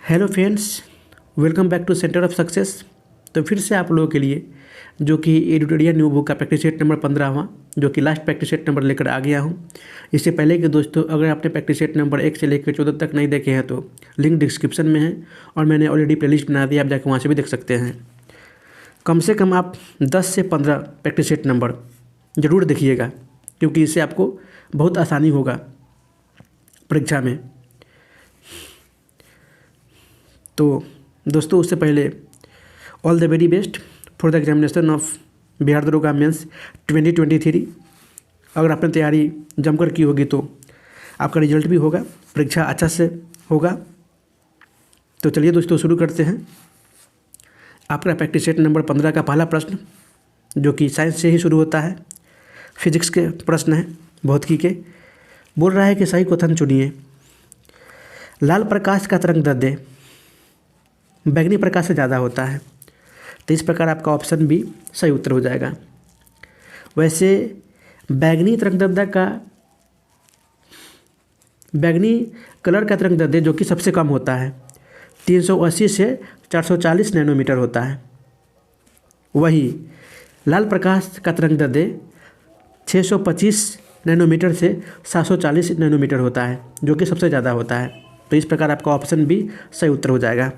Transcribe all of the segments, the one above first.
Hello friends, welcome back to centre of success. तो फिर से आप लोगों के लिए जो कि एडिटोरियल न्यू बुक का प्रैक्टिस सेट नंबर 15वां जो कि लास्ट प्रैक्टिस सेट नंबर लेकर आ गया हूं। इससे पहले कि दोस्तों, अगर आपने प्रैक्टिस सेट नंबर 1 से लेकर 14 तक नहीं देखे हैं तो लिंक डिस्क्रिप्शन में है और मैंने ऑलरेडी प्लेलिस्ट बना दी, आप जाकर वहाँ से भी देख सकते हैं। कम से कम आप 10 से 15 प्रैक्टिस सेट नंबर ज़रूर देखिएगा, क्योंकि इससे आपको बहुत आसानी होगा परीक्षा में। तो दोस्तों, उससे पहले all the very best for the examination of Bihar दरोगा मेंस 2023। अगर आपने तैयारी जमकर की होगी तो आपका रिजल्ट भी होगा, परीक्षा अच्छा से होगा। तो चलिए दोस्तों, शुरू करते हैं। आपका प्रैक्टिस सेट नंबर 15 का पहला प्रश्न, जो कि साइंस से ही शुरू होता है, फिजिक्स के प्रश्न है, भौतिकी के। बोल रहा है कि सही क्वेश्चन चुनिए। लाल प्रकाश का तरंग दैर्ध्य बैंगनी प्रकाश से ज़्यादा होता है, तो इस प्रकार आपका ऑप्शन बी सही उत्तर हो जाएगा। वैसे बैंगनी कलर का तरंग दैर्ध्य जो कि सबसे कम होता है 380 से 440 नैनोमीटर होता है। वही लाल प्रकाश का तरंग दैर्ध्य 625 नैनोमीटर से 740 नैनोमीटर होता है, जो कि सबसे ज़्यादा होता है। तो इस प्रकार आपका ऑप्शन बी सही उत्तर हो जाएगा।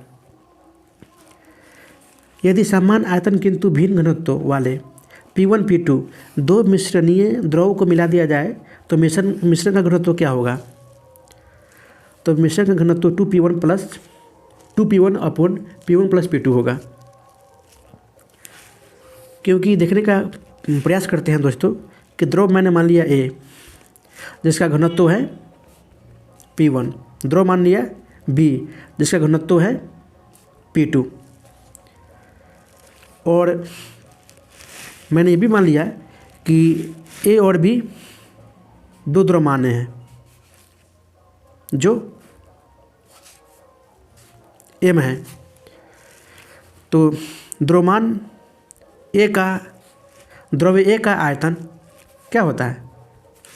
यदि समान आयतन किंतु भिन्न घनत्व वाले P1 P2 दो मिश्रणीय द्रव को मिला दिया जाए तो मिश्रण का घनत्व क्या होगा? तो मिश्रण का घनत्व 2P1 upon P1 plus P2 होगा। क्योंकि देखने का प्रयास करते हैं दोस्तों कि द्रव मैंने मान लिया A, जिसका घनत्व है P1, द्रव मान लिया B, जिसका घनत्व है P2, और मैंने ये भी मान लिया कि A और B दो द्रव्यमान हैं जो M है। तो द्रव्यमान द्रव्य A का आयतन क्या होता है?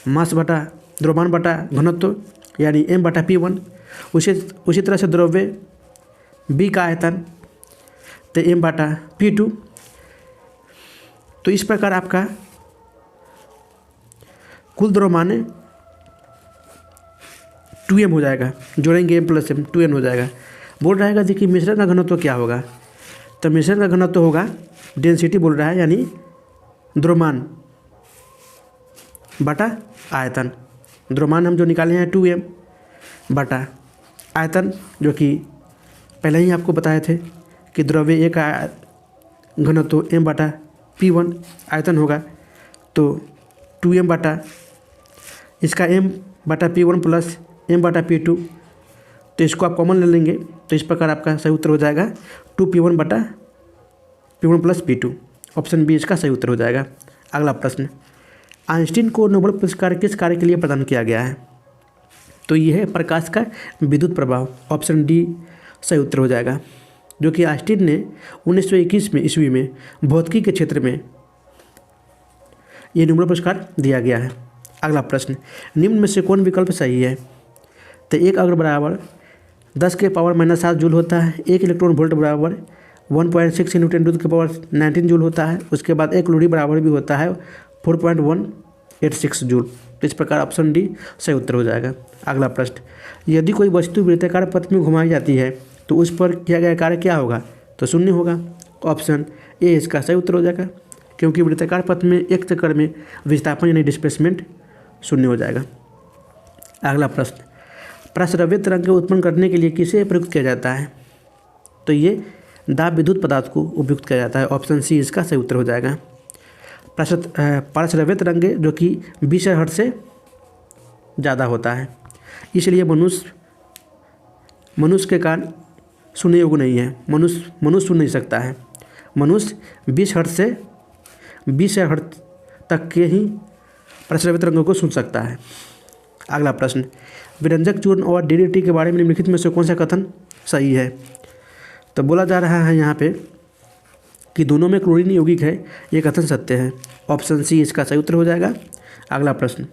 मास बटा द्रव्यमान बटा घनत्व, यानी M बटा P1। उसी तरह से द्रव्य B का आयतन तो M बटा P2। तो इस प्रकार आपका कुल द्रव्यमान 2M हो जाएगा, जोड़ेंगे M प्लस M 2N हो जाएगा। बोल रहा है देखिए मिश्रण का घनत्व क्या होगा? तो मिश्रण का घनत्व होगा डेंसिटी, बोल रहा है, यानी द्रव्यमान बटा आयतन। द्रव्यमान हम जो निकाले हैं 2M बटा आयतन, जो कि पहले ही आपको बताए थे कि द्रव्य A का घनत्व M बटा P1 आयतन होगा, तो 2M बटा इसका M बटा P1 प्लस M बटा P2। तो इसको आप कॉमन ले लेंगे, तो इस प्रकार आपका सही उत्तर हो जाएगा 2P1 बटा P1 plus P2। Option B इसका सही उत्तर हो जाएगा। अगला प्रश्न, आइंस्टीन को नोबेल पुरस्कार किस कार्य के लिए प्रदान किया गया है? तो यह है प्रकाश का विद्युत प्रभाव। ऑप्शन डी सही उत्तर हो जाएगा, जो कि आइंस्टीन ने 1921 में ईस्वी में भौतिकी के क्षेत्र में ये नोबेल पुरस्कार दिया गया है। अगला प्रश्न, निम्न में से कौन विकल्प सही है? तो 1 अग्र बराबर 10 के पावर -7 जूल होता है। 1 इलेक्ट्रॉन वोल्ट बराबर 1.6 × 10⁻19 जूल होता है। उसके बाद 1 कैलोरी बराबर भी होता है 4.186 जूल। तो इस प्रकार ऑप्शन डी सही उत्तर हो जाएगा। अगला प्रश्न, यदि कोई वस्तु वृत्ताकार पथ में घुमाई जाती है तो उस पर किया गया कार्य क्या होगा? तो शून्य होगा। ऑप्शन ए इसका सही उत्तर हो जाएगा, क्योंकि वृत्ताकार पथ में एक चक्कर में विस्थापन यानी डिस्प्लेसमेंट शून्य हो जाएगा। अगला प्रश्न, प्रस्रव्य तरंग को उत्पन्न करने के लिए किसे प्रयुक्त किया जाता है? तो ये दाब विद्युत पदार्थ को उपयुक्त किया जाता है। ऑप्शन सी इसका सही उत्तर हो जाएगा। प्रस्रव्य तरंग जो कि 20 हर्ट्ज से ज़्यादा होता है, इसलिए मनुष्य के कान सुनने योग्य नहीं है। मनुष्य सुन नहीं सकता है। मनुष्य 20 हर्ट्ज तक के ही प्रस्रव्य तरंगों को सुन सकता है। अगला प्रश्न, विरंजक चूर्ण और DDT के बारे में निम्नलिखित में से कौन सा कथन सही है? तो बोला जा रहा है यहाँ पे कि दोनों में क्लोरीन यौगिक है, ये कथन सत्य है। ऑप्शन सी इसका सही उत्तर हो जाएगा। अगला प्रश्न,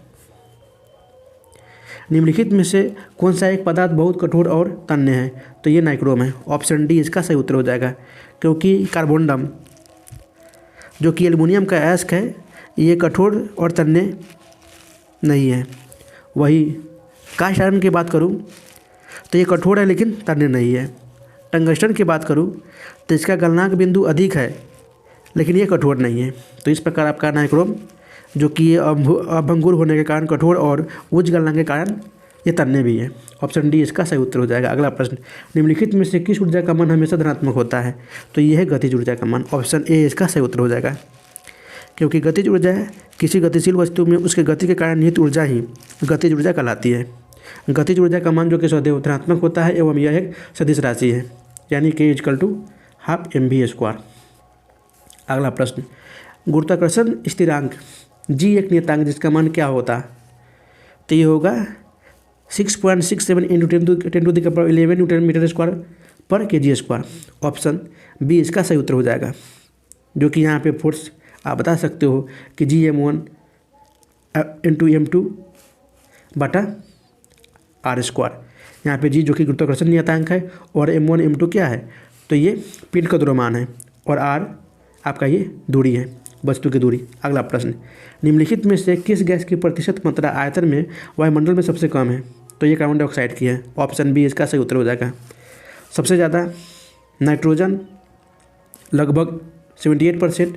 निम्नलिखित में से कौन सा एक पदार्थ बहुत कठोर और तन्य है? तो ये नाइक्रोम है। ऑप्शन डी इसका सही उत्तर हो जाएगा, क्योंकि कार्बोंडम जो कि एल्युमिनियम का अयस्क है ये कठोर और तन्य नहीं है। वही कास्ट आयरन की बात करूँ तो ये कठोर है लेकिन तन्य नहीं है। टंगस्टन की बात करूँ तो इसका गलनांक बिंदु अधिक है लेकिन ये कठोर नहीं है। तो इस प्रकार आपका नाइक्रोम जो कि ये अभंगुर होने के कारण कठोर और उच्च गलनांक के कारण ये तन्य भी है। ऑप्शन डी इसका सही उत्तर हो जाएगा। अगला प्रश्न, निम्नलिखित में से किस ऊर्जा का मान हमेशा धनात्मक होता है? तो ये है गतिज ऊर्जा का मान। ऑप्शन ए इसका सही उत्तर हो जाएगा, क्योंकि गतिज ऊर्जा किसी गतिशील वस्तु में उसके गति के कारण निहित ऊर्जा ही गतिज ऊर्जा कहलाती है। गतिज ऊर्जा का मान जो कि सदैव धनात्मक होता है एवं यह एक सदिश राशि है, यानी कि = ½ mv²। अगला प्रश्न, गुरुत्वाकर्षण स्थिरांक g एक नियतांक जिसका मान क्या होता? तो ये होगा 6.67 × 10⁻11 Nm²/kg²। ऑप्शन बी इसका सही उत्तर हो जाएगा, जो कि यहाँ पे फोर्स आप बता सकते हो कि Gm1 × m2/r²। यहाँ पे g जो कि गुरुत्वाकर्षण नियतांक है और m1 m2 क्या है? तो ये पिंड का द्रव्यमान है और r आपका ये दूरी है, वस्तु की दूरी। अगला प्रश्न, निम्नलिखित में से किस गैस की प्रतिशत मात्रा आयतन में वायुमंडल में सबसे कम है? तो ये कार्बन डाइऑक्साइड की है। ऑप्शन बी इसका सही उत्तर हो जाएगा। सबसे ज़्यादा नाइट्रोजन लगभग 78%,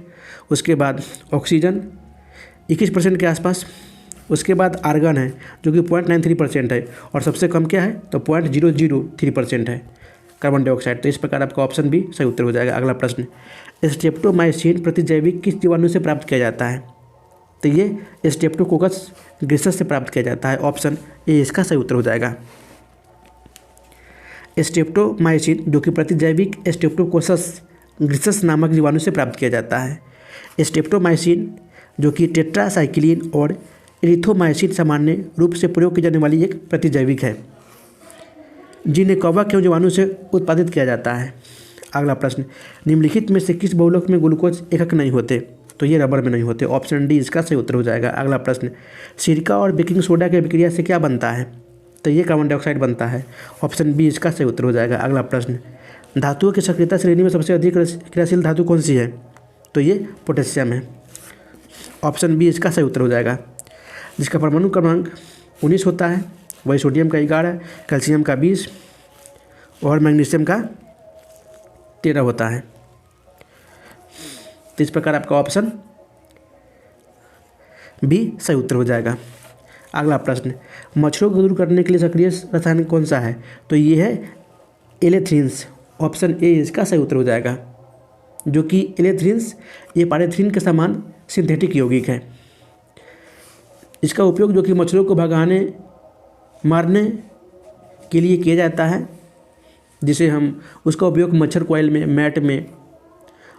उसके बाद ऑक्सीजन 21% के आसपास, उसके बाद आर्गन है जो कि 0.93% है और सबसे कम क्या है? तो 0.003% है कार्बन डाइऑक्साइड। तो इस प्रकार आपका ऑप्शन बी सही उत्तर हो जाएगा। अगला प्रश्न, स्ट्रेप्टोमाइसिन प्रतिजैविक किस जीवाणु से प्राप्त किया जाता है? तो ये स्ट्रेप्टोकोकस ग्रिसस से प्राप्त किया जाता है। ऑप्शन ए इसका सही उत्तर हो जाएगा। स्ट्रेप्टोमाइसिन जो कि प्रतिजैविक स्ट्रेप्टोकोकस ग्रिसस नामक जीवाणु से प्राप्त किया जाता है। स्ट्रेप्टोमाइसिन जो कि टेट्रासाइक्लिन और एरिथ्रोमाइसिन सामान्य रूप से प्रयोग की जाने वाली एक प्रतिजैविक है, जिन्हें कवक एवं जीवाणु से उत्पादित किया जाता है। अगला प्रश्न, निम्नलिखित में से किस बहुलक में ग्लूकोज एकक नहीं होते? तो ये रबर में नहीं होते। ऑप्शन डी इसका सही उत्तर हो जाएगा। अगला प्रश्न, सिरका और बेकिंग सोडा की अभिक्रिया से क्या बनता है? तो ये कार्बन डाइऑक्साइड बनता है। ऑप्शन बी इसका सही उत्तर हो जाएगा। अगला प्रश्न, धातुओं की सक्रियता श्रेणी में सबसे अधिक क्रियाशील धातु कौन सी है? तो ये पोटेशियम है। ऑप्शन बी इसका सही उत्तर हो जाएगा, जिसका परमाणु क्रमांक 19 होता है। वही सोडियम का 11, कैल्शियम का 20 और मैग्नीशियम का 13 होता है। तो इस प्रकार आपका ऑप्शन बी सही उत्तर हो जाएगा। अगला प्रश्न, मच्छरों को दूर करने के लिए सक्रिय रसायन कौन सा है? तो ये है एलेथ्रिन्स। ऑप्शन ए इसका सही उत्तर हो जाएगा, जो कि एलेथ्रिन्स ये पायरेथ्रिन के समान सिंथेटिक यौगिक है। इसका उपयोग जो कि मच्छरों को भगाने मारने के लिए किया जाता है, जिसे हम उसका उपयोग मच्छर कॉइल में, मैट में,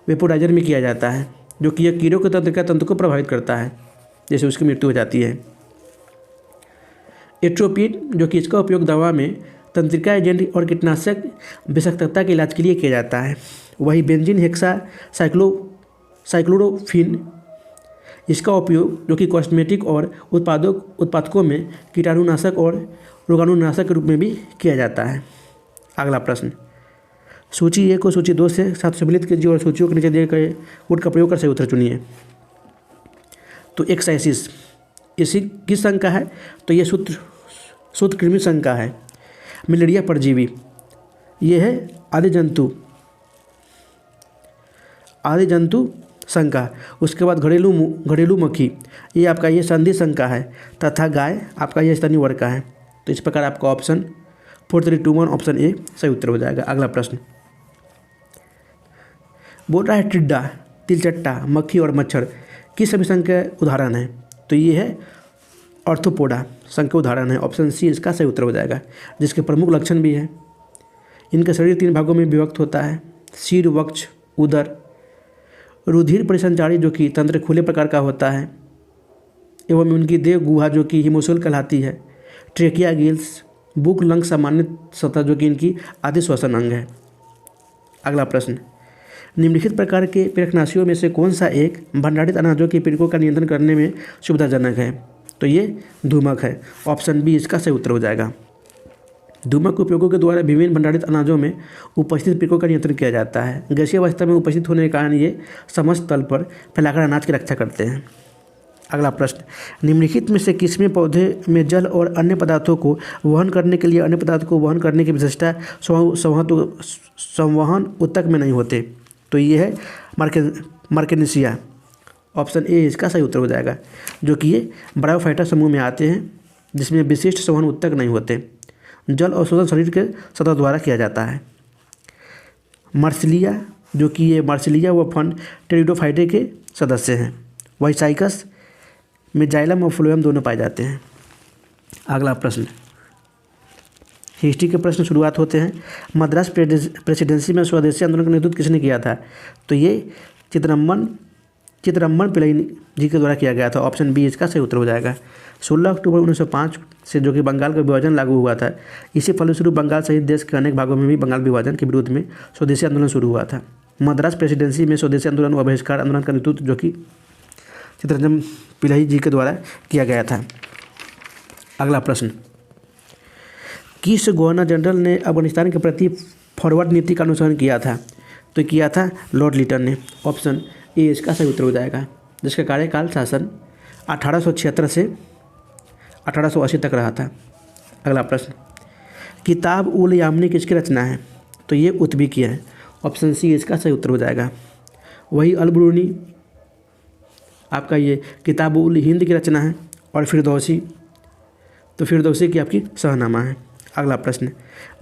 वेपोराइजर में किया जाता है, जो कि यह कीड़ों के तंत्र को प्रभावित करता है, जैसे उसकी मृत्यु हो जाती है। एट्रोपिन जो कि इसका उपयोग दवा में तंत्रिका एजेंट और कीटनाशक विषाक्तता के इलाज के लिए किया जाता है। वही बेंजीन हेक्सा साइक्लोरोफिन इसका उपयोग जो कि कॉस्मेटिक और उत्पादकों में कीटाणुनाशक और रोगाणुनाशक के रूप में भी किया जाता है। अगला प्रश्न, सूची 1 को सूची 2 से 7 सम्मिलित कीजिए और सूचियों के नीचे दिए गए कोड का प्रयोग कर सही उत्तर चुनिए। तो एक्साइसिस इसी किस संघ का है? तो ये सूत्रकृमि संघ का है। मलेरिया परजीवी ये है आदि जंतु संघ का। उसके बाद घरेलू मक्खी ये आपका ये संधि संघ का है, तथा गाय आपका ये स्तनी वर्ग का है। तो इस प्रकार आपका ऑप्शन 4321 ऑप्शन ए सही उत्तर हो जाएगा। अगला प्रश्न बोल रहा है टिड्डा, तिलचट्टा, मक्खी और मच्छर किस सभी संघ के उदाहरण है? तो ये है ऑर्थोपोडा संघ के उदाहरण है। ऑप्शन सी इसका सही उत्तर हो जाएगा, जिसके प्रमुख लक्षण भी है। इनका शरीर 3 भागों में विभक्त होता है, सिर, वक्ष, उदर। रुधिर परिसंचारी जो कि तंत्र खुले प्रकार का होता है, एवं उनकी देह गुहा जो कि हिमोशोल कहलाती है। ट्रेकिया, गिल्स, बुक, लंग सामान्य सतह जो कि इनकी आदि श्वसन अंग है। अगला प्रश्न, निम्नलिखित प्रकार के पेड़कनाशियों में से कौन सा एक भंडारित अनाजों के पीड़कों का नियंत्रण करने में सुविधाजनक है? तो ये धूमक है। ऑप्शन बी इसका सही उत्तर हो जाएगा। धूमक उपयोगों के द्वारा विभिन्न भंडारित अनाजों में उपस्थित पिकों का नियंत्रण किया जाता है। गैसीय अवस्था में उपस्थित होने के कारण ये समस्त तल पर फैलाकर अनाज की रक्षा करते हैं। अगला प्रश्न, निम्नलिखित में से किसमें पौधे में जल और अन्य पदार्थों को वहन करने के लिए अन्य पदार्थों को वहन करने की विशेषता संवहन ऊतक में नहीं होते? तो ये है मार्केनेसिया। ऑप्शन ए इसका सही उत्तर हो जाएगा, जो कि ये ब्रायोफाइटा समूह में आते हैं, जिसमें विशिष्ट संवहन ऊतक नहीं होते। जल अवशोषण शरीर के सतह द्वारा किया जाता है। मार्सिलिया, जो कि ये मार्सिलिया व फन टेरिडोफाइटे के सदस्य हैं। वाइसाइकस में जाइलम और फ्लोएम दोनों पाए जाते हैं। अगला प्रश्न, हिस्ट्री के प्रश्न शुरुआत होते हैं। मद्रास प्रेसिडेंसी में स्वदेशी आंदोलन का नेतृत्व किसने किया था? तो ये चित्रम्मन पिल्लई जी के द्वारा किया गया था। ऑप्शन बी इसका सही उत्तर हो जाएगा। 16 अक्टूबर 1905 से जो कि बंगाल का विभाजन लागू हुआ था, इसी फलस्वरूप बंगाल सहित देश के अनेक भागों में भी बंगाल विभाजन के विरोध में स्वदेशी आंदोलन शुरू हुआ था। मद्रास प्रेसिडेंसी में स्वदेशी आंदोलन व बहिष्कार आंदोलन का नेतृत्व जो कि चित्रम्मन पिल्लई जी के द्वारा किया गया था। अगला प्रश्न, किस गवर्नर जनरल ने अफगानिस्तान के प्रति फॉरवर्ड नीति का अनुसरण किया था? तो किया था लॉर्ड लिटन ने। ऑप्शन ए इसका सही उत्तर हो जाएगा, जिसका कार्यकाल शासन 1876 से 1880 तक रहा था। अगला प्रश्न, किताब उल यामनी किसकी रचना है? तो ये उत्बी की है। ऑप्शन सी इसका सही उत्तर हो जाएगा। वही अल-बुरूनी आपका ये किताब उल हिंद की रचना है, और फिरदौसी की आपकी शाहनामा है। अगला प्रश्न,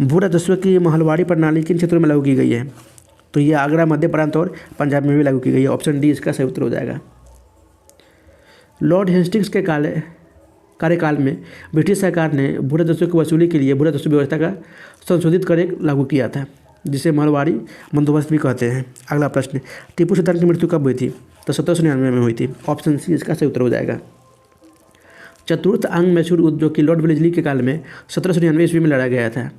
भू राजस्व की महलवाड़ी प्रणाली किन क्षेत्रों में लागू की गई है? तो ये आगरा, मध्य प्रांत और पंजाब में भी लागू की गई है। ऑप्शन डी इसका सही उत्तर हो जाएगा। लॉर्ड हेस्टिंग्स के कार्यकाल में ब्रिटिश सरकार ने भू राजस्व की वसूली के लिए भू राजस्व व्यवस्था का संशोधित कर लागू किया था, जिसे महलवाड़ी बंदोबस्त भी कहते हैं। अगला प्रश्न, टीपू सुल्तान की मृत्यु कब हुई थी? तो 1799 में हुई थी। ऑप्शन सी इसका सही उत्तर हो जाएगा। चतुर्थ आंग मैसूर युद्ध जो कि लॉर्ड वेलेस्ली के काल में 1799 ईस्वी में लड़ा गया था,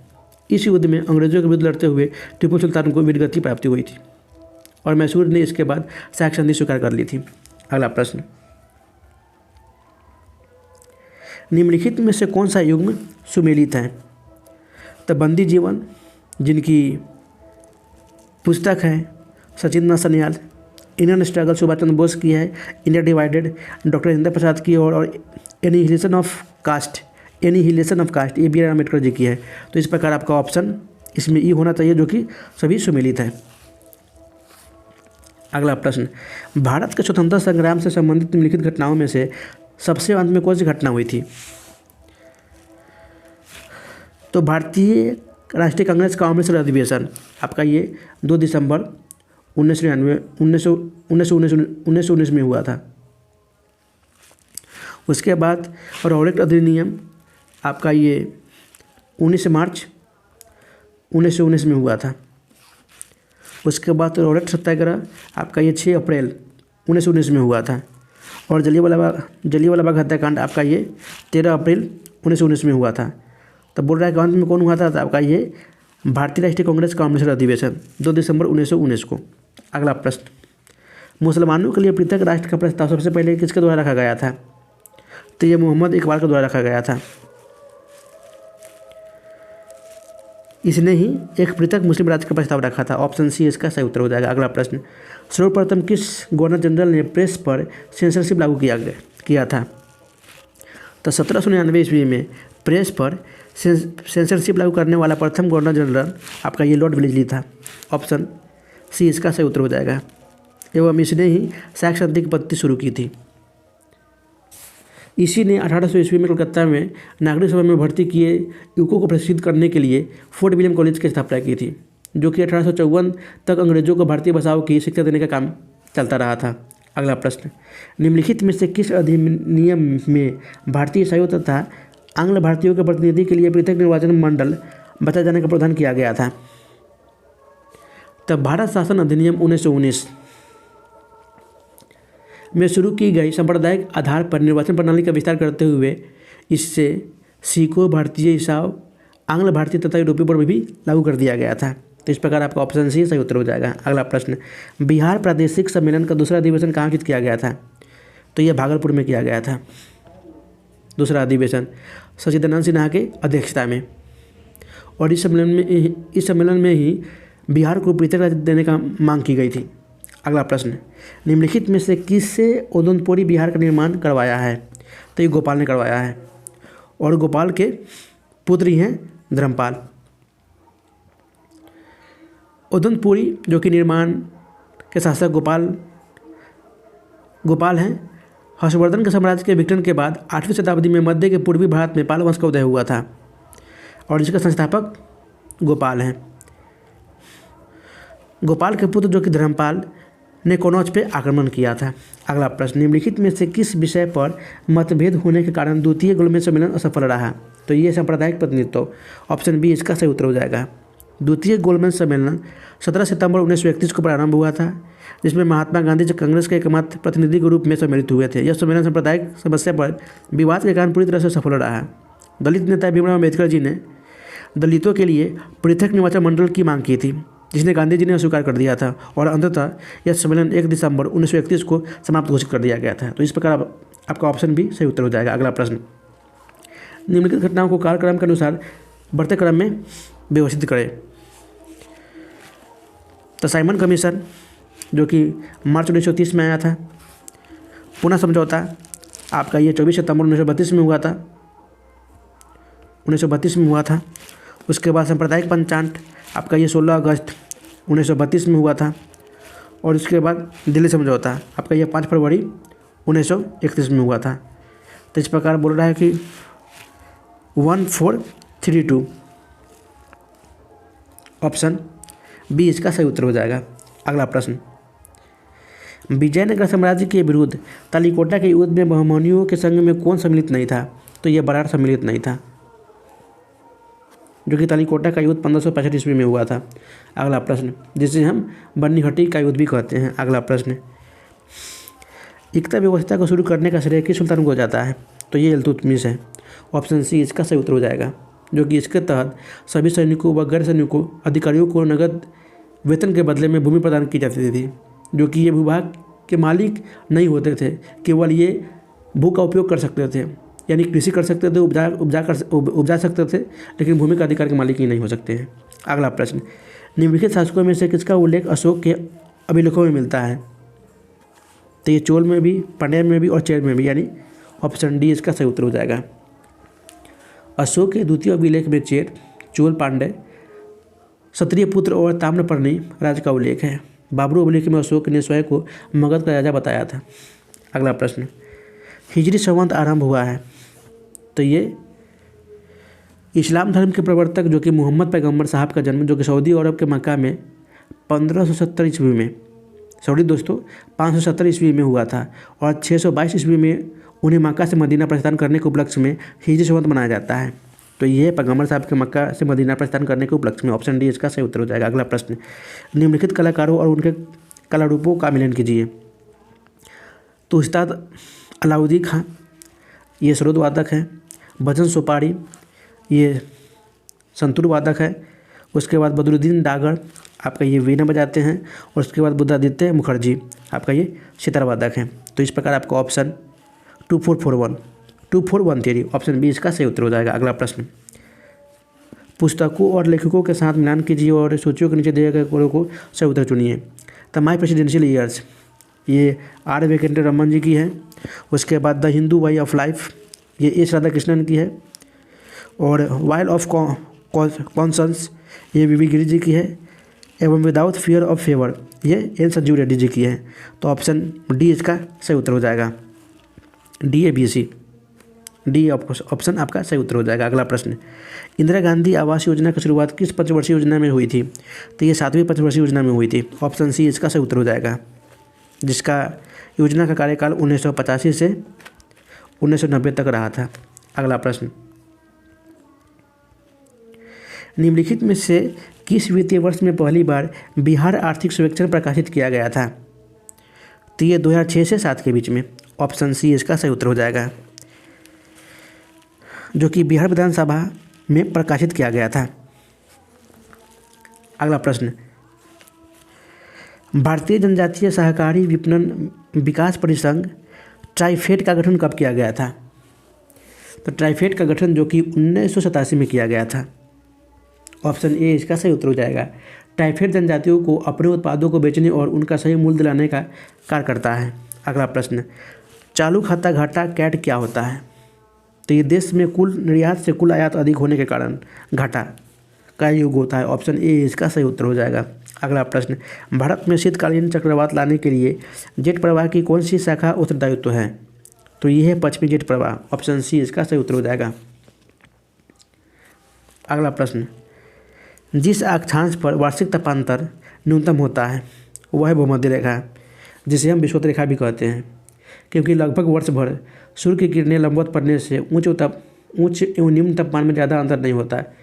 इस युद्ध में अंग्रेजों के विरुद्ध लड़ते हुए टीपू सुल्तान को वीरगति प्राप्ति हुई थी, और मैसूर ने इसके बाद साख संधि स्वीकार कर ली थी। अगला प्रश्न, निम्नलिखित में से कौन सा युग्म सुमेलित है? तो बंदी जीवन, जिनकी पुस्तक है सचिंद्र सन्याल। इंडियन स्ट्रगल सुभाष चंद्र बोस की है। India divided doctor Rajendra Prasad की, और एनिहिलेशन ऑफ कास्ट ये बी आर अम्बेडकर जी की है। तो इस प्रकार आपका ऑप्शन इसमें ई होना चाहिए, जो कि सभी सुमेलित है। अगला प्रश्न, भारत के स्वतंत्रता संग्राम से संबंधित निम्नलिखित घटनाओं में से सबसे अंत में कौन सी घटना हुई थी? तो भारतीय राष्ट्रीय कांग्रेस का अमृतसर अधिवेशन आपका ये 2 दिसंबर 1919 में हुआ था। उसके बाद रॉलेट अधिनियम आपका ये 19 मार्च 1919 में हुआ था। उसके बाद रॉलेट सत्याग्रह आपका ये 6 अप्रैल 1919 में हुआ था। और जलियांवाला बाग हत्याकांड आपका ये 13 अप्रैल 1919 में हुआ था। तो बोल रहा है कि अंत में कौन हुआ था? तो आपका ये भारतीय राष्ट्रीय कांग्रेस का अमृतसर अधिवेशन 2 दिसंबर 1919 को। अगला प्रश्न, मुसलमानों के लिए पृथक राष्ट्र का प्रस्ताव सबसे पहले किसके द्वारा रखा गया था? तो ये मोहम्मद इकबाल के द्वारा रखा गया था। इसने ही एक पृथक मुस्लिम राज्य का प्रस्ताव रखा था। ऑप्शन सी इसका सही उत्तर हो जाएगा। अगला प्रश्न, सर्वप्रथम किस गवर्नर जनरल ने प्रेस पर सेंसरशिप लागू किया था? तो 1799 ईस्वी में प्रेस पर सेंसरशिप लागू करने वाला प्रथम गवर्नर जनरल आपका ये लॉर्ड वेलेस्ली था। ऑप्शन सी इसका सही उत्तर हो जाएगा। एवं इसने ही साख संधि की पद्धति शुरू की थी। इसी ने 1800 ईस्वी में कलकत्ता में नागरिक सभा में भर्ती किए युवकों को प्रशिक्षित करने के लिए फोर्ट विलियम कॉलेज की स्थापना की थी, जो कि 1854 तक अंग्रेजों को भारतीय भाषाओं की शिक्षा देने का काम चलता रहा था। अगला प्रश्न, निम्नलिखित में से किस अधिनियम में भारतीय ईसाइयों तथा आंग्ल भारतीयों के प्रतिनिधि के लिए पृथक निर्वाचन मंडल बताए जाने का प्रावधान किया गया था? तब भारत शासन अधिनियम 1919 में शुरू की गई सांप्रदायिक आधार पर निर्वाचन प्रणाली का विस्तार करते हुए इससे सिखों, भारतीय ईसाई, आंग्ल भारतीय तथा यूरोपियों पर भी लागू कर दिया गया था। तो इस प्रकार आपका ऑप्शन सी सही उत्तर हो जाएगा। अगला प्रश्न, बिहार प्रादेशिक सम्मेलन का दूसरा अधिवेशन कहाँ आयोजित किया गया था? तो यह भागलपुर में किया गया था। दूसरा अधिवेशन सच्चिदानंद सिन्हा के अध्यक्षता में। और इस सम्मेलन में ही बिहार को पृथक राज्य देने का मांग की गई थी। अगला प्रश्न, निम्नलिखित में से किससे उदनपुरी बिहार का निर्माण करवाया है? तो ये गोपाल ने करवाया है और गोपाल के पुत्र ही हैं धर्मपाल। उदनपुरी जो कि निर्माण के शासक गोपाल हैं। हर्षवर्धन के साम्राज्य के विघटन के बाद 8वीं शताब्दी में मध्य के पूर्वी भारत में पाल वंश का उदय हुआ था और इसके संस्थापक गोपाल हैं। गोपाल के पुत्र जो कि धर्मपाल ने कनौज पे आक्रमण किया था। अगला प्रश्न, निम्नलिखित में से किस विषय पर मतभेद होने के कारण द्वितीय गोलमेज सम्मेलन असफल रहा? तो ये सांप्रदायिक प्रतिनिधित्व, ऑप्शन बी इसका सही उत्तर हो जाएगा। द्वितीय गोलमेज सम्मेलन 17 सितंबर 1931 को प्रारंभ हुआ था, जिसमें महात्मा गांधी जो कांग्रेस के एकमात्र प्रतिनिधि के रूप में सम्मिलित हुए थे। यह सम्मेलन सांप्रदायिक समस्या पर विवाद के कारण पूरी तरह से सफल रहा। दलित नेता भीमराव अम्बेडकर जी ने दलितों के लिए पृथक निर्वाचन मंडल की मांग की थी, जिसने गांधी जी ने अस्वीकार कर दिया था और अंततः यह सम्मेलन 1 दिसंबर 1931 को समाप्त घोषित कर दिया गया था। तो इस प्रकार आपका ऑप्शन भी सही उत्तर हो जाएगा। अगला प्रश्न, निम्नलिखित घटनाओं को कालक्रम के अनुसार बढ़ते क्रम में व्यवस्थित करें। तो साइमन कमीशन जो कि मार्च 1930 में आया था। पुनः समझौता आपका ये 24 सितंबर 1932 में हुआ था, 1932 में हुआ था। उसके बाद सांप्रदायिक पंचांग आपका ये 16 अगस्त 1932 में हुआ था और उसके बाद दिल्ली समझौता आपका ये 5 फरवरी 1931 में हुआ था। तो इस प्रकार बोल रहा है कि 1432 ऑप्शन बी इसका सही उत्तर हो जाएगा। अगला प्रश्न, विजयनगर साम्राज्य के विरुद्ध तालीकोटा के युद्ध में बहमनियों के संग में कौन सम्मिलित नहीं था? तो ये बराड़ सम्मिलित नहीं था, जो कि तालीकोटा का युद्ध 1565 ईस्वी में हुआ था। अगला प्रश्न, जिसे हम बन्नीघट्टी का युद्ध भी कहते हैं। अगला प्रश्न, एकता व्यवस्था को शुरू करने का श्रेय किस सुल्तान को जाता है? तो ये इल्तुतमिश है, ऑप्शन सी इसका सही उत्तर हो जाएगा। जो कि इसके तहत सभी सैनिकों व गैर सैनिकों अधिकारियों को नगद वेतन के बदले में भूमि प्रदान की जाती थी, जो कि ये भूभाग के मालिक नहीं होते थे, केवल ये भू का उपयोग कर सकते थे, यानी कृषि कर सकते थे, उपजा सकते थे, लेकिन भूमि का अधिकार के मालिक ही नहीं हो सकते हैं। अगला प्रश्न, निम्नलिखित शासकों में से किसका उल्लेख अशोक के अभिलेखों में मिलता है? तो ये चोल में भी, पांड्या में भी और चेर में भी, यानी ऑप्शन डी इसका सही उत्तर हो जाएगा। अशोक के द्वितीय अभिलेख में चेर, चोल, पांड्य, क्षत्रिय पुत्र और ताम्रपर्णी राज का उल्लेख है। बाबरू अभिलेख में अशोक ने स्वयं को मगध का राजा बताया था। अगला प्रश्न, हिजरी संवत आरंभ हुआ है? तो ये इस्लाम धर्म के प्रवर्तक जो कि मोहम्मद पैगंबर साहब का जन्म जो कि सऊदी अरब के मक्का में 1570 ईस्वी में, सॉरी दोस्तों 570 ईस्वी में हुआ था और 622 ईस्वी में उन्हें मक्का से मदीना प्रस्थान करने के उपलक्ष्य में हिजरी संवत मनाया जाता है। तो ये पैगंबर साहब के मक्का से मदीना प्रस्थान करने के उपलक्ष्य में, ऑप्शन डी इसका सही उत्तर हो जाएगा। अगला प्रश्न, निम्नलिखित कलाकारों और उनके कला रूपों का मिलन कीजिए। तो उस्ताद अलाउद्दीन खां ये सरोद वादक है, भजन सोपारी ये संतूर वादक है, उसके बाद बदरुद्दीन डागर आपका ये वीणा बजाते हैं और उसके बाद बुद्धादित्य मुखर्जी आपका ये सितार वादक हैं। तो इस प्रकार आपका ऑप्शन 2413 ऑप्शन बी इसका सही उत्तर हो जाएगा। अगला प्रश्न, पुस्तकों और लेखकों के साथ मिलान कीजिए और सूचियों के नीचे दिए गए कोड़ों को सही उत्तर चुनिए। द माई प्रेसिडेंशियल ईयर्स ये आर वेंकट रमन जी की है। उसके बाद the Hindu way of life ये एस राधाकृष्णन की है और वाइल ऑफ कॉन्शंस ये वी गिरी जी की है एवं विदाउट फियर ऑफ फेवर ये एन संजीव रेड्डी जी की है। तो ऑप्शन डी इसका सही उत्तर हो जाएगा। DABC डी ऑप्शन आपका सही उत्तर हो जाएगा। अगला प्रश्न, इंदिरा गांधी आवास योजना की शुरुआत किस पंचवर्षीय योजना में हुई थी? तो ये 7वीं पंचवर्षीय योजना में हुई थी, ऑप्शन सी इसका सही उत्तर हो जाएगा, जिसका योजना का कार्यकाल 1985 से 1990 तक रहा था। अगला प्रश्न, निम्नलिखित में से किस वित्तीय वर्ष में पहली बार बिहार आर्थिक सर्वेक्षण प्रकाशित किया गया था? तो ये 2006 से 7 के बीच में, ऑप्शन सी इसका सही उत्तर हो जाएगा, जो कि बिहार विधानसभा में प्रकाशित किया गया था। अगला प्रश्न, भारतीय जनजातीय सहकारी विपणन विकास परिसंघ ट्राइफेड का गठन कब किया गया था? तो ट्राइफेड का गठन जो कि 1987 में किया गया था। ऑप्शन ए इसका सही उत्तर हो जाएगा। ट्राइफेड जनजातियों को अपने उत्पादों को बेचने और उनका सही मूल्य दिलाने का कार्य करता है। अगला प्रश्न, चालू खाता घाटा कैट क्या होता है? तो ये देश में कुल निर्यात से कुल आयात अधिक होने के कारण घाटा का योग होता है। ऑप्शन ए इसका सही उत्तर हो जाएगा। अगला प्रश्न, भारत में शीतकालीन चक्रवात लाने के लिए जेट प्रवाह की कौन सी शाखा उत्तरदायित्व है? तो ये है पश्चिमी जेट प्रवाह। ऑप्शन सी इसका सही उत्तर हो जाएगा। अगला प्रश्न, जिस अक्षांश पर वार्षिक तापांतर न्यूनतम होता है वह है भूमध्य रेखा, जिसे हम विषुवत रेखा भी कहते हैं, क्योंकि लगभग वर्ष भर सूर्य की किरणें लंबवत पड़ने से उच्च एवं निम्न तापमान में ज़्यादा अंतर नहीं होता है,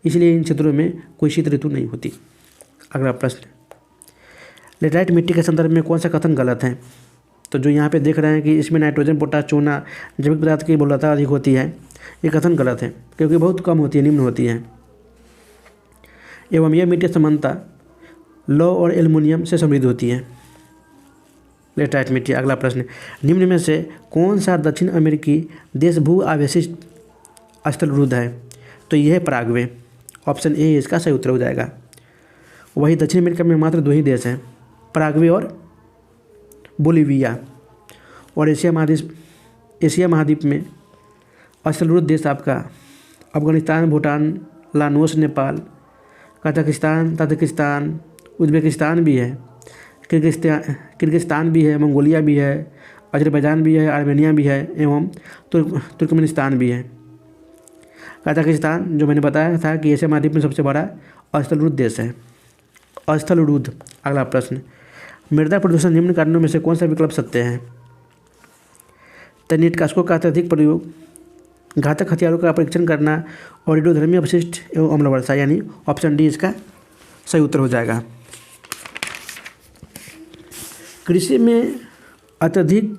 इसलिए इन क्षेत्रों में कोई शीत ऋतु नहीं होती। अगला प्रश्न, लेटराइट मिट्टी के संदर्भ में कौन सा कथन गलत है? तो जो यहाँ पे देख रहे हैं कि इसमें नाइट्रोजन, पोटाश, चूना जैविक पदार्थ की बहुलता अधिक होती है, ये कथन गलत है, क्योंकि बहुत कम होती है, निम्न होती है। एवं यह मिट्टी समानता लौह और एल्युमिनियम से समृद्ध होती है, लेटराइट मिट्टी। अगला प्रश्न, निम्न में से कौन सा दक्षिण अमेरिकी देश भू आवेशित स्थलरुद्ध है? तो यह है पराग्वे। ऑप्शन ए इसका सही उत्तर हो जाएगा। वही दक्षिण अमेरिका में मात्र 2 ही देश हैं, पराग्वे और बोलिविया। और एशिया महाद्वीप में स्थलरुद्ध देश आपका Afghanistan, Bhutan, Laos, Nepal, Kazakhstan, Tajikistan, Uzbekistan भी है, किर्गिस्तान भी है, मंगोलिया भी है, अजरबैजान भी है, आर्मेनिया भी है एवं तुर्कमेनिस्तान भी है। कजाकिस्तान जो मैंने बताया था कि एशिया महाद्वीप में सबसे बड़ा स्थलरुद्ध देश है, स्थलरुद्ध। अगला प्रश्न, मृदा प्रदूषण निम्न कारणों में से कौन सा विकल्प सत्य है? तो कीटनाशकों का अत्यधिक प्रयोग, घातक हथियारों का परीक्षण करना और रेडियोधर्मी अपशिष्ट एवं अम्ल वर्षा, यानी ऑप्शन डी इसका सही उत्तर हो जाएगा। कृषि में अत्यधिक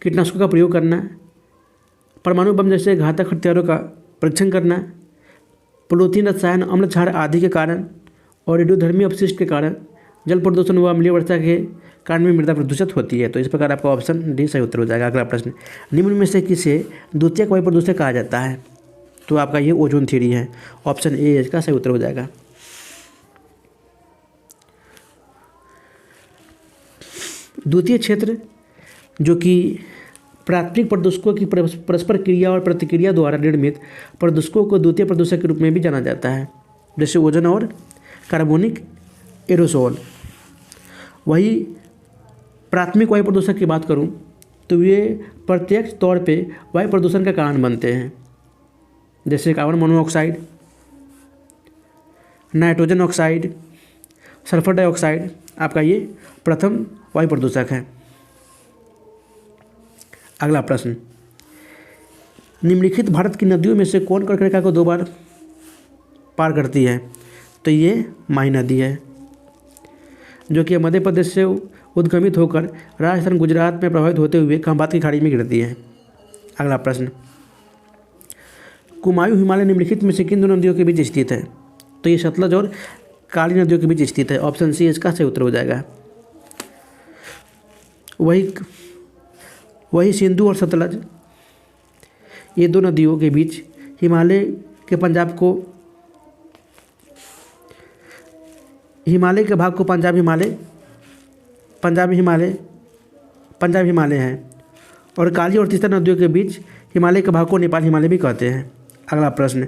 कीटनाशकों का प्रयोग करना, परमाणु बम जैसे घातक हथियारों का परीक्षण करना, पॉलीथीन, रसायन, अम्ल क्षार आदि के कारण और रेडियोधर्मी अपशिष्ट के कारण, जल प्रदूषण व अम्लीय वर्षा के कारण में मृदा प्रदूषित होती है। तो इस प्रकार आपका ऑप्शन डी सही उत्तर हो जाएगा। अगला प्रश्न, निम्न में से किसे द्वितीयक वायु प्रदूषक कहा जाता है? तो आपका ये ओजोन थ्योरी है। ऑप्शन ए इसका सही उत्तर हो जाएगा। द्वितीय क्षेत्र जो कि प्राथमिक प्रदूषकों की परस्पर क्रिया और प्रतिक्रिया द्वारा निर्मित प्रदूषकों को द्वितीय प्रदूषक के रूप में भी जाना जाता है, जैसे ओजोन और कार्बोनिक एरोसोल। वही प्राथमिक वायु प्रदूषक की बात करूं तो ये प्रत्यक्ष तौर पे वायु प्रदूषण का कारण बनते हैं, जैसे carbon monoxide, nitrogen oxide, sulphur dioxide. आपका ये प्रथम वायु प्रदूषक है। अगला प्रश्न, निम्नलिखित भारत की नदियों में से कौन कर्क रेखा को 2 बार पार करती है? तो ये माही नदी है, जो कि मध्य प्रदेश से उद्गमित होकर राजस्थान, गुजरात में प्रभावित होते हुए खंभात की खाड़ी में गिरती है। अगला प्रश्न, कुमायूं हिमालय निम्नलिखित में से किन 2 नदियों के बीच स्थित है? तो ये सतलज और काली नदियों के बीच स्थित है। ऑप्शन सी इसका सही उत्तर हो जाएगा। वही सिंधु और सतलज, ये 2 नदियों के बीच हिमालय के भाग को पंजाब हिमालय है, और काली और तीस्ता नदियों के बीच हिमालय के भाग को नेपाल हिमालय भी कहते हैं। अगला प्रश्न,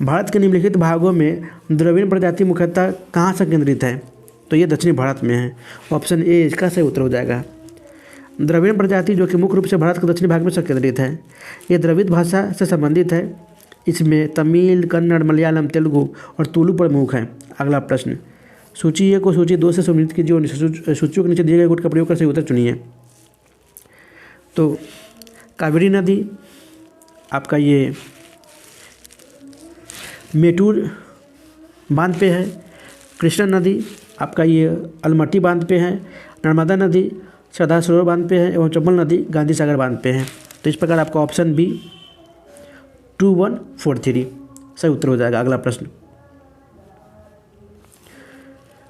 भारत के निम्नलिखित भागों में द्रविड़ प्रजाति मुख्यतः कहाँ से केंद्रित है? तो ये दक्षिणी भारत में है। ऑप्शन ए इसका सही उत्तर हो जाएगा। द्रविड़ प्रजाति जो कि मुख्य रूप से भारत के दक्षिणी भाग में संकेंद्रित है, ये द्रविड़ भाषा से संबंधित है। इसमें तमिल, कन्नड़, मलयालम, तेलुगु और तुलु प्रमुख हैं। अगला प्रश्न, सूची ए को सूची 2 से सम्मिलित कीजिए और सूचियों के नीचे दिए गए गुट का प्रयोग कर सही उत्तर चुनिए। तो कावेरी नदी आपका ये मेटूर बांध पे है, कृष्णा नदी आपका ये अलमट्टी बांध पे है, नर्मदा नदी सरदार सरोवर बांध पे है, एवं चंबल नदी गांधी सागर बांध पे है। तो इस प्रकार आपका ऑप्शन बी 2143 सही उत्तर हो जाएगा। अगला प्रश्न,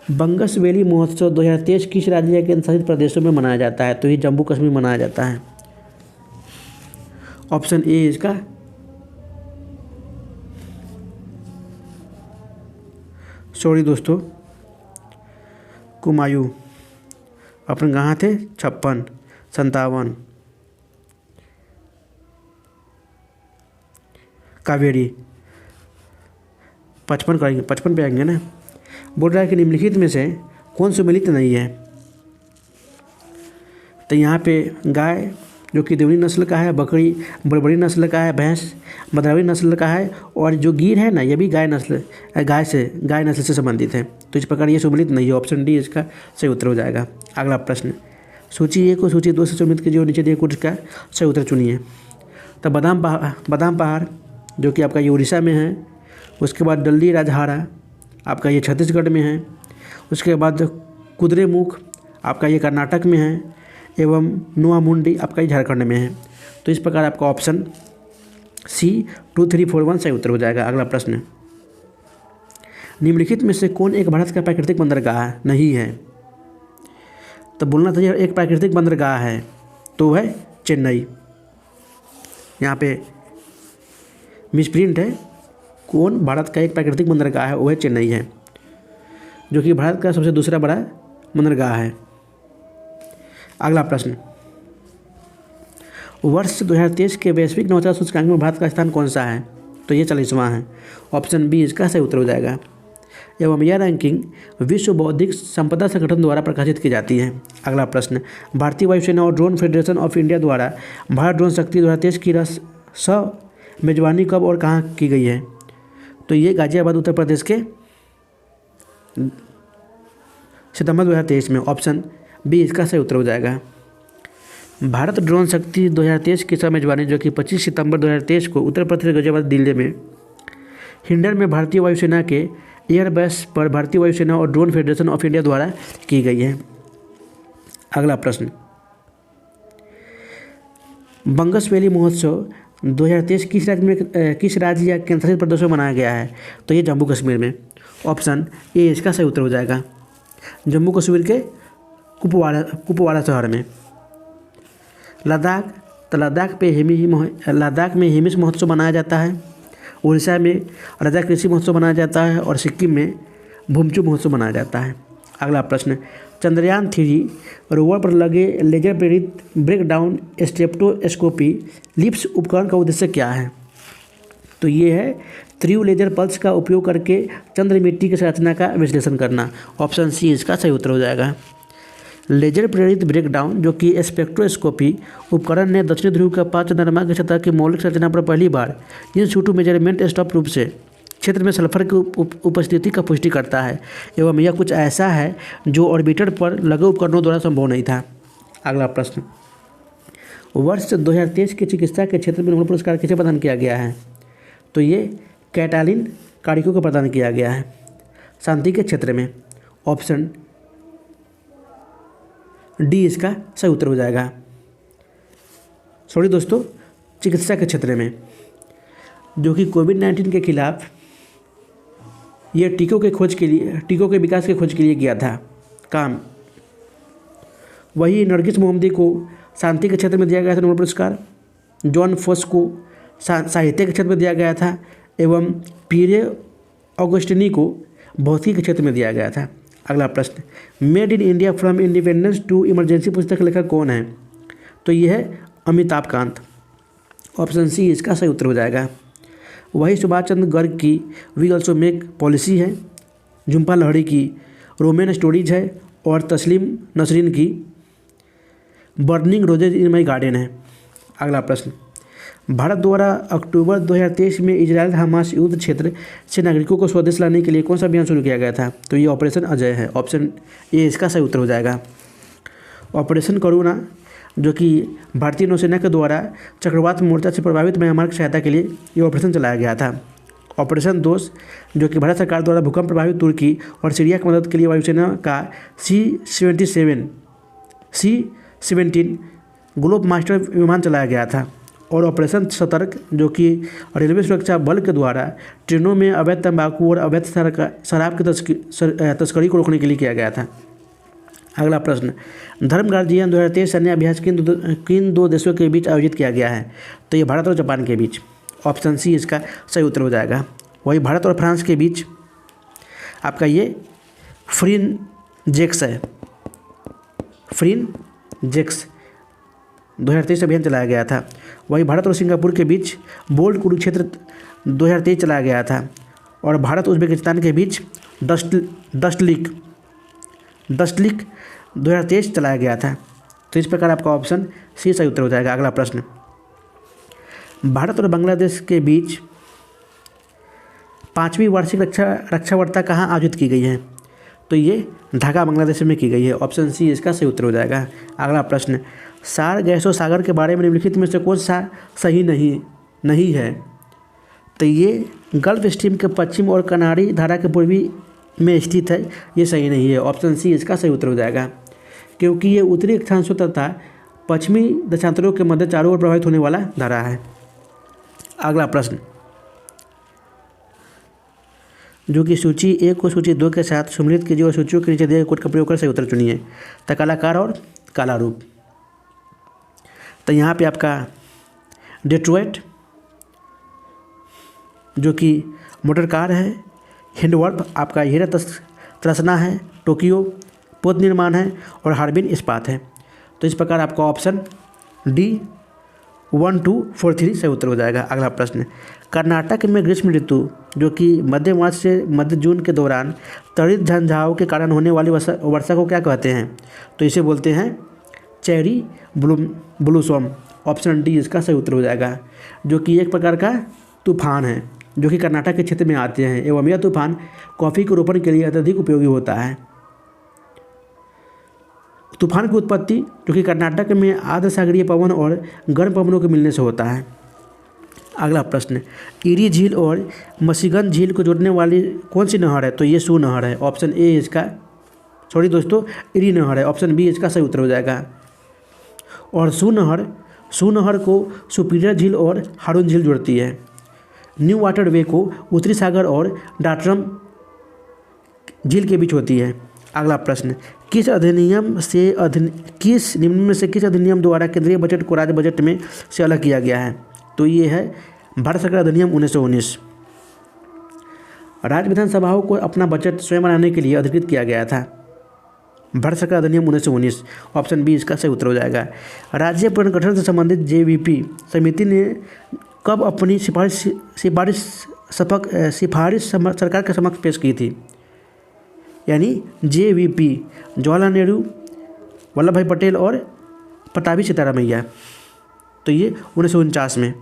बंगस वैली महोत्सव 2023 किस राज्य के केंद्र शासित प्रदेशों में मनाया जाता है? तो ये जम्मू कश्मीर मनाया जाता है। ऑप्शन ए इसका सॉरी दोस्तों, कुमायूं। अपन कहाँ थे? 56, 57, कावेरी 55 करेंगे, 55 पे आएंगे ना। बोल रहा है कि निम्नलिखित में से कौन सुमेलित नहीं है। तो यहाँ पे गाय जो कि देवनी नस्ल का है, बकरी बड़बड़ी नस्ल का है, भैंस मद्रावी नस्ल का है, और जो गीर है ना ये भी गाय नस्ल से संबंधित है। तो इस प्रकार ये सुमेलित नहीं है। ऑप्शन डी इसका सही उत्तर हो जाएगा। अगला प्रश्न, सूची 1 और सूची 2 से सुमेलित कीजिए और नीचे दिए कुछ का सही उत्तर चुनिए। तो बादाम पहाड़ जो कि आपका ये उड़ीसा में है। उसके बाद दल्ली राजहारा आपका ये छत्तीसगढ़ में है। उसके बाद कुद्रेमुख आपका ये कर्नाटक में है, एवं नोआमुंडी आपका ये झारखंड में है। तो इस प्रकार आपका ऑप्शन सी 2, 3, 4, 1 सही उत्तर हो जाएगा। अगला प्रश्न, निम्नलिखित में से कौन एक भारत का प्राकृतिक बंदरगाह नहीं है? तो बोलना था एक प्राकृतिक बंदरगाह है तो वह है चेन्नई। यहाँ पे मिसप्रिंट है। कौन भारत का एक प्राकृतिक बंदरगाह है? वह चेन्नई है, जो कि भारत का सबसे दूसरा बड़ा बंदरगाह है। अगला प्रश्न, वर्ष 2023 के वैश्विक नवाचार सूचकांक में भारत का स्थान कौन सा है? तो ये 40वां है। ऑप्शन बी इसका सही उत्तर हो जाएगा। एवं यह रैंकिंग विश्व बौद्धिक संपदा संगठन द्वारा प्रकाशित की जाती है। अगला प्रश्न, भारतीय वायुसेना और ड्रोन फेडरेशन ऑफ इंडिया द्वारा भारत ड्रोन शक्ति 2023 की मेजबानी कब और कहाँ की गई है? तो ये गाजियाबाद उत्तर प्रदेश के सितंबर 2023 में। ऑप्शन बी इसका सही उत्तर हो जाएगा। भारत ड्रोन शक्ति 2023 की मेजबानी जो कि 25 सितंबर 2023 को उत्तर प्रदेश गाजियाबाद दिल्ली में हिंडन में भारतीय वायुसेना के एयरबेस पर भारतीय वायुसेना और ड्रोन फेडरेशन ऑफ इंडिया द्वारा की गई है। अगला प्रश्न, बंगस वैली महोत्सव 2023 किस राज्य या केंद्रशासित प्रदेश में मनाया गया है? तो ये जम्मू कश्मीर में। ऑप्शन ए इसका सही उत्तर हो जाएगा। जम्मू कश्मीर के कुपवाड़ा शहर में। लद्दाख में हिमिस महोत्सव मनाया जाता है। उड़ीसा में राजा कृषि महोत्सव मनाया जाता है और सिक्किम में भूमचू महोत्सव मनाया जाता है। अगला प्रश्न, चंद्रयान 3 रोवर पर लगे लेजर प्रेरित ब्रेकडाउन स्टेप्टोस्कोपी लिप्स उपकरण का उद्देश्य क्या है? तो ये है तीव्र लेजर पल्स का उपयोग करके चंद्र मिट्टी की संरचना का विश्लेषण करना। ऑप्शन सी इसका सही उत्तर हो जाएगा। लेजर प्रेरित ब्रेकडाउन जो कि स्पेक्ट्रोस्कोपी उपकरण ने दक्षिणी ध्रुव का 5 चंद्रमा की सतह की मौलिक संरचना पर पहली बार इन सिटू मेजरमेंट स्टॉप रूप से क्षेत्र में सल्फर की उपस्थिति का पुष्टि करता है। एवं यह कुछ ऐसा है जो ऑर्बिटर पर लगे उपकरणों द्वारा संभव नहीं था। अगला प्रश्न, वर्ष 2023 की चिकित्सा के क्षेत्र में नोबेल पुरस्कार किसे प्रदान किया गया है? तो ये कैटालिन कार्डिको को प्रदान किया गया है शांति के क्षेत्र में। ऑप्शन डी इसका सही उत्तर हो जाएगा। सॉरी दोस्तों, चिकित्सा के क्षेत्र में, जो कि कोविड-19 के खिलाफ ये टीकों के विकास के खोज के लिए किया था काम। वही नरगिस मोहम्मदी को शांति के क्षेत्र में दिया गया था नोबेल पुरस्कार। जॉन फोस को साहित्य के क्षेत्र में दिया गया था, एवं पीरे ऑगस्टिनी को भौतिकी के क्षेत्र में दिया गया था। अगला प्रश्न, made in India from independence to emergency पुस्तक के लेखक कौन है? तो ये है अमिताभ कांत। ऑप्शन सी इसका सही उत्तर हो जाएगा। वही सुभाष चंद्र गर्ग की वी ऑल्सो मेक पॉलिसी है, झुम्पा लाहिड़ी की रोमन स्टोरीज है, और तस्लीम नसरीन की बर्निंग रोजेज इन माई गार्डन है। अगला प्रश्न, भारत द्वारा अक्टूबर 2023 में इजरायल हमास युद्ध क्षेत्र से नागरिकों को स्वदेश लाने के लिए कौन सा अभियान शुरू किया गया था? तो ये ऑपरेशन अजय है। ऑप्शन ए इसका सही उत्तर हो जाएगा। ऑपरेशन करुणा जो कि भारतीय नौसेना के द्वारा चक्रवात मोर्चा से प्रभावित म्यांमार की सहायता के लिए ये ऑपरेशन चलाया गया था। ऑपरेशन दोस्त जो कि भारत सरकार द्वारा भूकंप प्रभावित तुर्की और सीरिया की मदद के लिए वायुसेना का C-17 ग्लोब मास्टर विमान चलाया गया था। और ऑपरेशन सतर्क जो कि रेलवे सुरक्षा बल के द्वारा ट्रेनों में अवैध तंबाकू और अवैध शराब की तस्करी को रोकने के लिए किया गया था। अगला प्रश्न, धर्म गार्जियन 2023 सैन्य अभ्यास किन दो देशों के बीच आयोजित किया गया है? तो ये भारत और जापान के बीच। ऑप्शन सी इसका सही उत्तर हो जाएगा। वही भारत और फ्रांस के बीच आपका ये फ्रिनजेक्स है, फ्रिनजेक्स 2023 अभियान चलाया गया था। वही भारत और सिंगापुर के बीच बोल्ड कुरुक्षेत्र 2023 चलाया गया था। और भारत उज्बेकिस्तान के बीच दस्टलिक 2023 चलाया गया था। तो इस प्रकार आपका ऑप्शन सी सही उत्तर हो जाएगा। अगला प्रश्न, भारत और बांग्लादेश के बीच 5वीं वार्षिक रक्षा वार्ता कहाँ आयोजित की गई है? तो ये ढाका बांग्लादेश में की गई है। ऑप्शन सी इसका सही उत्तर हो जाएगा। अगला प्रश्न, सार गैसों सागर के बारे में निम्नलिखित में से कौन सा सही नहीं है? तो ये गल्फ स्ट्रीम के पश्चिम और कनारी धारा के पूर्वी में स्थित है, ये सही नहीं है। ऑप्शन सी इसका सही उत्तर हो जाएगा, क्योंकि ये उत्तरी अक्षांशों तथा पश्चिमी देशांतरों के मध्य चारों ओर प्रभावित होने वाला धारा है। अगला प्रश्न, जो कि सूची 1 को सूची 2 के साथ सम्मिलित कीजिए और सूचियों के नीचे दिए गए कोड का प्रयोग कर सही उत्तर चुनिए। तो कलाकार और काला रूप। तो यहाँ पे आपका डेट्रॉइट जो कि मोटर कार है, हिंडवर्प आपका हीरा तरसना है, टोक्यो पोत निर्माण है और हार्बिन इस्पात है। तो इस प्रकार आपका ऑप्शन डी 1, 2, 4, 3 सही उत्तर हो जाएगा। अगला प्रश्न, कर्नाटक में ग्रीष्म ऋतु जो कि मध्य मार्च से मध्य जून के दौरान त्वरित झंझावां के कारण होने वाली वर्षा को क्या कहते हैं? तो इसे बोलते हैं चेरी ब्लूसॉम। ऑप्शन डी इसका सही उत्तर हो जाएगा, जो कि एक प्रकार का तूफान है जो कि कर्नाटक के क्षेत्र में आते हैं एवं यह तूफान कॉफ़ी के रोपण के लिए अत्यधिक उपयोगी होता है। तूफान की उत्पत्ति जो कि कर्नाटक में आर्द्र सागरीय पवन और गर्म पवनों के मिलने से होता है। अगला प्रश्न, ईरी झील और मसीगन झील को जोड़ने वाली कौन सी नहर है? तो ये सू नहर है। ऑप्शन ए इसका ईरी नहर है। ऑप्शन बी इसका सही उत्तर हो जाएगा। और सू नहर को सुपीरियर झील और हारून झील जोड़ती है। न्यू वाटर वे को उत्तरी सागर और डाट्रम झील के बीच होती है। अगला प्रश्न, किस निम्न में से किस अधिनियम द्वारा केंद्रीय बजट को राज्य बजट में से अलग किया गया है? तो ये है भारत सरकार अधिनियम 1919। राज्य विधानसभाओं को अपना बजट स्वयं बनाने के लिए अधिकृत किया गया था। भारत सरकार अधिनियम 1919। ऑप्शन बी इसका सही उत्तर हो जाएगा। राज्य पुनर्गठन से संबंधित जेवीपी समिति ने कब अपनी सिफारिश सरकार के समक्ष पेश की थी? यानी जेवीपी जवाहरलाल नेहरू, वल्लभ भाई पटेल और पटाभी सीतारामैया। तो ये 1949 में।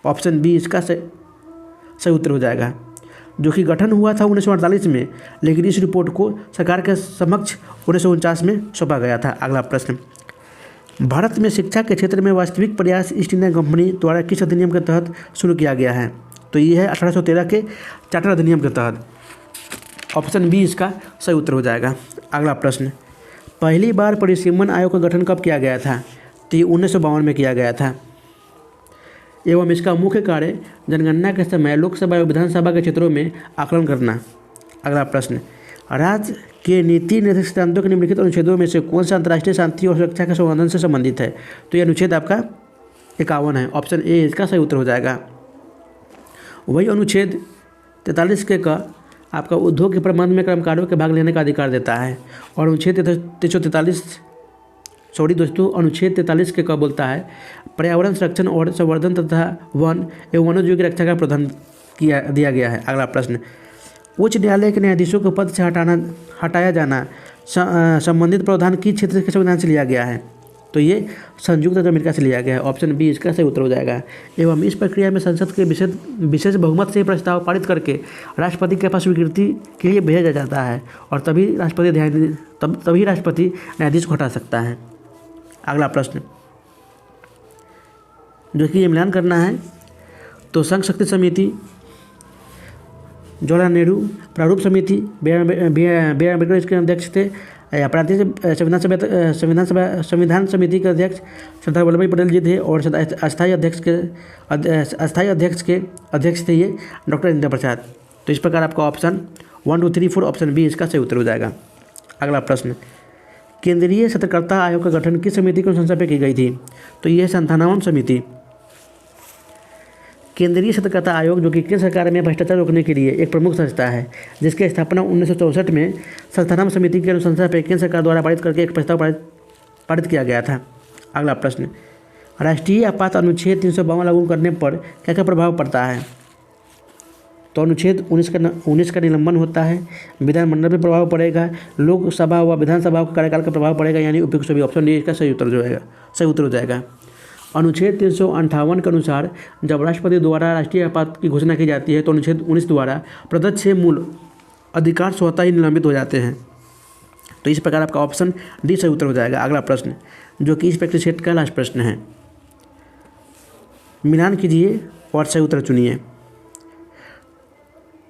ऑप्शन बी इसका सही उत्तर हो जाएगा, जो कि गठन हुआ था 1948 में, लेकिन इस रिपोर्ट को सरकार के समक्ष 1949 में सौंपा गया था। अगला प्रश्न, भारत में शिक्षा के क्षेत्र में वास्तविक प्रयास ईस्ट इंडिया कंपनी द्वारा किस अधिनियम के तहत शुरू किया गया है? तो ये है 1813 के चार्टर अधिनियम के तहत। ऑप्शन बी इसका सही उत्तर हो जाएगा। अगला प्रश्न, पहली बार परिसीमन आयोग का गठन कब किया गया था? तो ये 1952 में किया गया था एवं इसका मुख्य कार्य जनगणना के समय लोकसभा एवं विधानसभा के क्षेत्रों में आकलन करना। अगला प्रश्न, राज्य के नीति निर्देशक सिद्धांतों के निम्नलिखित अनुच्छेदों में से कौन सा अंतर्राष्ट्रीय शांति और सुरक्षा के संवर्धन से संबंधित है? तो ये अनुच्छेद आपका 51 है। ऑप्शन ए इसका सही उत्तर हो जाएगा। वही अनुच्छेद 43 के का आपका उद्योग के प्रबंध में कर्मकारों के भाग लेने का अधिकार देता है। और अनुच्छेद 43 के का बोलता है पर्यावरण संरक्षण और संवर्धन तथा वन एवं वन्यजीव की रक्षा का प्रावधान दिया गया है। अगला प्रश्न, उच्च न्यायालय के न्यायाधीशों को पद से हटाया जाना संबंधित प्रावधान किस क्षेत्र के संविधान से लिया गया है? तो ये संयुक्त राज्य अमेरिका से लिया गया है। ऑप्शन बी इसका सही उत्तर हो जाएगा। एवं इस प्रक्रिया में संसद के विशेष बहुमत से प्रस्ताव पारित करके राष्ट्रपति के पास स्वीकृति के लिए भेजा जाता है और तभी राष्ट्रपति न्यायाधीश को हटा सकता है। अगला प्रश्न, जो कि ये मिलान करना है, तो संघ शक्ति समिति, जवाहरलाल नेहरू प्रारूप समिति, बी आर अम्बेडकर इसके अध्यक्ष थे। प्रांतीय संविधान समिति के अध्यक्ष सरदार वल्लभ भाई पटेल जी थे और अस्थायी अध्यक्ष के अध्यक्ष थे ये डॉक्टर इंदिरा प्रसाद। तो इस प्रकार आपका ऑप्शन 1, 2, 3, 4 ऑप्शन बी इसका सही उत्तर हो जाएगा। अगला प्रश्न, केंद्रीय सतर्कता आयोग का गठन किस समिति की अनुशंसा पर की गई थी? तो ये है संथानावन समिति। केंद्रीय सतर्कता आयोग जो कि केंद्र सरकार में भ्रष्टाचार रोकने के लिए एक प्रमुख संस्था है, जिसकी स्थापना 1964 में संथानाम समिति की अनुशंसा पर केंद्र सरकार द्वारा पारित करके एक प्रस्ताव पारित किया गया था। अगला प्रश्न, राष्ट्रीय आपात अनुच्छेद 352 लागू करने पर क्या क्या प्रभाव पड़ता है? तो अनुच्छेद 19 का निलंबन होता है, विधानमंडल पर प्रभाव पड़ेगा, लोकसभा व विधानसभा के कार्यकाल का प्रभाव पड़ेगा, यानी उपयुक्त सभी ऑप्शन डी इसका सही उत्तर हो जाएगा। अनुच्छेद 358 के अनुसार जब राष्ट्रपति द्वारा राष्ट्रीय आपात की घोषणा की जाती है तो अनुच्छेद 19 द्वारा प्रदत्त 6 मूल अधिकार स्वतः ही निलंबित हो जाते हैं। तो इस प्रकार आपका ऑप्शन डी सही उत्तर हो जाएगा। अगला प्रश्न जो कि इस प्रैक्टिस सेट का लास्ट प्रश्न है, मिलान कीजिए और सही उत्तर चुनिए।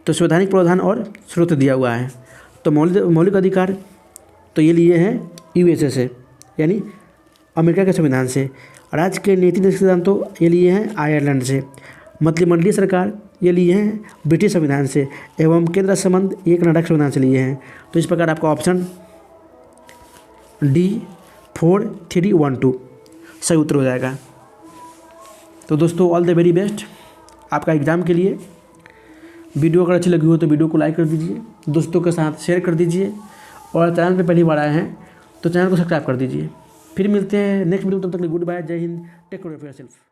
तो संवैधानिक प्रावधान और स्रोत दिया हुआ है। तो मौलिक अधिकार तो ये लिए हैं यूएसए से, यानी अमेरिका के संविधान से। राज्य के नीति सिद्धांत तो ये लिए हैं आयरलैंड से। मंत्रिमंडलीय सरकार ये लिए हैं ब्रिटिश संविधान से, एवं केंद्र संबंध ये कनाडा के संविधान से लिए हैं। तो इस प्रकार आपका ऑप्शन डी 4312 सही उत्तर हो जाएगा। तो दोस्तों ऑल द वेरी बेस्ट आपका एग्ज़ाम के लिए। वीडियो अगर अच्छी लगी हो तो वीडियो को लाइक कर दीजिए, दोस्तों के साथ शेयर कर दीजिए, और चैनल पे पहली बार आए हैं तो चैनल को सब्सक्राइब कर दीजिए। फिर मिलते हैं नेक्स्ट वीडियो, तब तक good bye, Jai Hind, take care of yourself.